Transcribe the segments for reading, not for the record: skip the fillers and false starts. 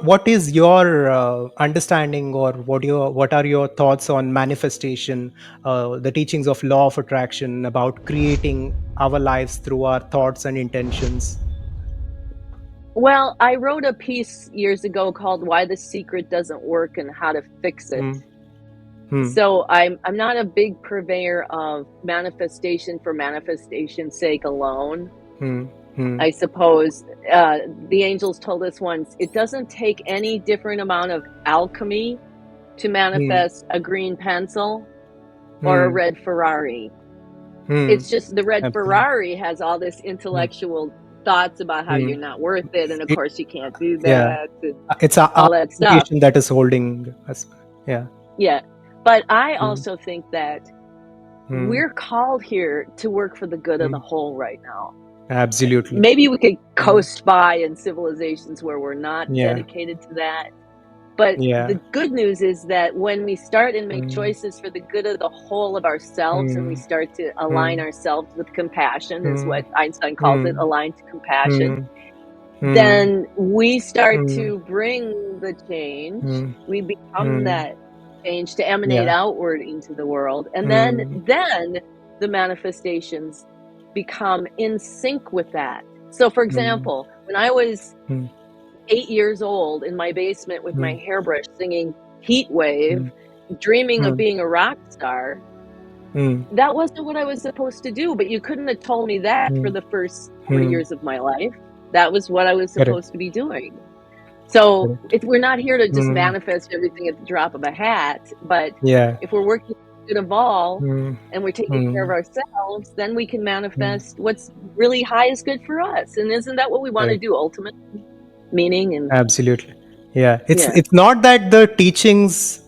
what is your understanding, or what are your thoughts on manifestation, the teachings of law of attraction about creating our lives through our thoughts and intentions? Well, I wrote a piece years ago called Why the Secret Doesn't Work and How to Fix It. Hmm. Hmm. So I'm not a big purveyor of manifestation for manifestation's sake alone. Hmm. Hmm. I suppose the angels told us once, it doesn't take any different amount of alchemy to Hmm. manifest a green pencil or a Hmm. red Ferrari. Hmm. It's just the red Absolutely. Ferrari has all this Hmm. intellectual thoughts about how Hmm. you're not worth it, and of It, course you can't do yeah, that, and it's our all that stuff. education that is holding us. Yeah. Yeah. But I Hmm. also think that Hmm. we're called here to work for the good of Hmm. the whole right now. Absolutely. Maybe we could Hmm. coast by in civilizations where we're not Yeah. dedicated to that. But Yeah. the good news is that when we start and make Hmm. choices for the good of the whole of ourselves, and we Hmm. start to align Hmm. ourselves with compassion, is Hmm. what Einstein calls it, Hmm. aligned to compassion, Hmm. Hmm. then we start Hmm. to bring the change. Hmm. We become Hmm. that change to emanate Yeah. outward into the world. And Hmm. then the manifestations become in sync with that. So for Hmm. example, when I was Hmm. 8 years old in my basement with Hmm. my hairbrush singing Heat Wave, Hmm. dreaming of Hmm. being a rock star, Hmm. that wasn't what I was supposed to do, but you couldn't have told me that for Hmm. the first 40 Hmm. years of my life. That was what I was Correct. supposed to be doing. So Correct. we're not here to just Hmm. manifest everything at the drop of a hat, but Yeah. if we're working for the good of all Hmm. and we're taking care of Hmm. ourselves, then we can Hmm. manifest what's really highest good for us. And isn't that what we want to Correct. do ultimately? Meaning and Absolutely. Yeah. It's yeah. it's not that the teachings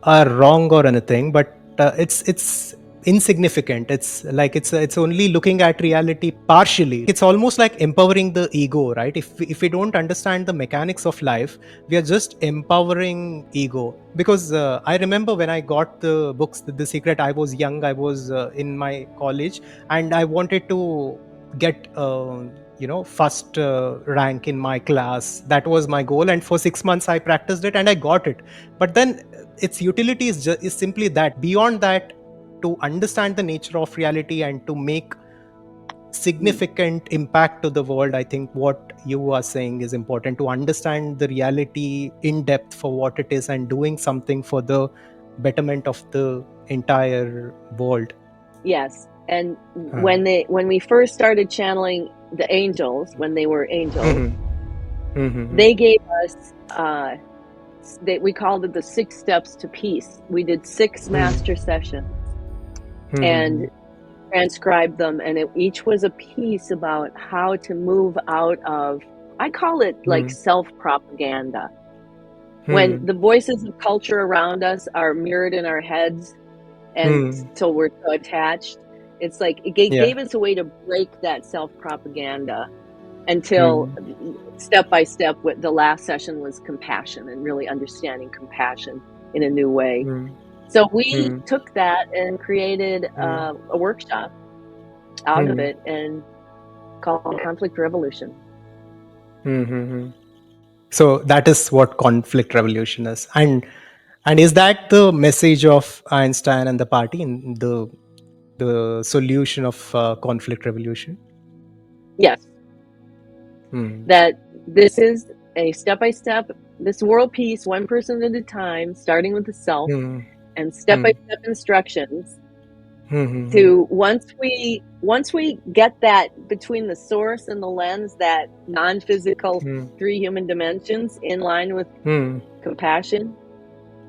are wrong or anything, but it's insignificant. It's like it's only looking at reality partially. It's almost like empowering the ego, right? If we don't understand the mechanics of life, we are just empowering ego. Because I remember when I got the books, The Secret, I was young. I was in my college, and I wanted to get first rank in my class. That was my goal, and for 6 months I practiced it and I got it. But then its utility is simply that. Beyond that, to understand the nature of reality and to make Mm. significant impact to the world, I think what you are saying is important, to understand the reality in depth for what it is and doing something for the betterment of the entire world. Yes. And Uh, when we first started channeling the angels, when they were angels, mhm, mhm, they gave us we called it the 6 steps to peace. We did 6 mhm, master sessions and mhm, transcribed them, and each was a piece about how to move out of, I call it like mhm, self-propaganda. When mhm, the voices of culture around us are mirrored in our heads, and mhm. so we're so attached, it's like it Yeah. gave us a way to break that self-propaganda until Mhm, step by step. What the last session was compassion, and really understanding compassion in a new way. mhm, So we mhm, took that and created mhm, a workshop out of mhm, it and called Conflict Revolution. mhm. So that is what conflict revolution is. And is that the message of Einstein and the party in the solution of conflict revolution? Yes, Hmm. that this is a step by step, this world peace, one person at a time, starting with the self, Hmm. and step by Hmm. step instructions Hmm. Hmm. to once we get that between the source and the lens, that non-physical Hmm. 3 human dimensions in line with Hmm. compassion,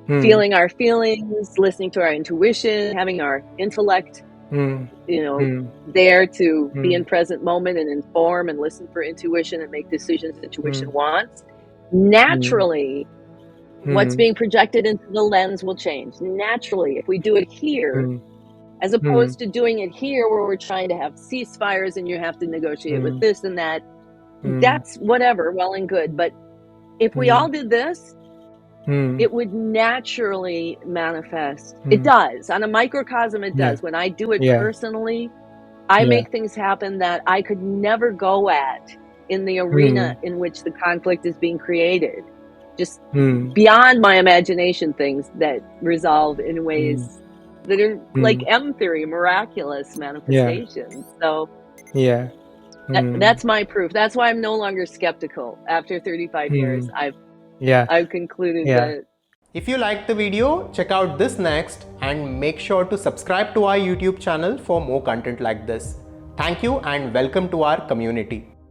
Hmm. feeling our feelings, listening to our intuition, having our intellect, Hmm. you know, Hmm. there to be Hmm. in present moment and inform and listen for intuition and make decisions intuition Hmm. wants. Hmm. Naturally, what's Hmm. being projected into the lens will change. Naturally, if we do it here, Hmm. as Hmm. opposed to doing it here where we're trying to have ceasefires and you have to negotiate with Hmm. this and that, Hmm. that's whatever, well and good. But if we Hmm. all did this, Hmm. it would naturally manifest. It Hmm. does. On a microcosm, it Yeah. does. When I do it Yeah. personally, I Yeah. make things happen that I could never go at in the Hmm. arena in which the conflict is being created. just Hmm. beyond my imagination things that resolve in Hmm. ways that are like Hmm. M theory, miraculous Yeah. manifestations. So Yeah. Hmm. that's my proof. That's why I'm no longer skeptical. After 35 years, Hmm. Yeah. I've concluded Yeah. that If you liked the video, check out this next and make sure to subscribe to our YouTube channel for more content like this. Thank you and welcome to our community.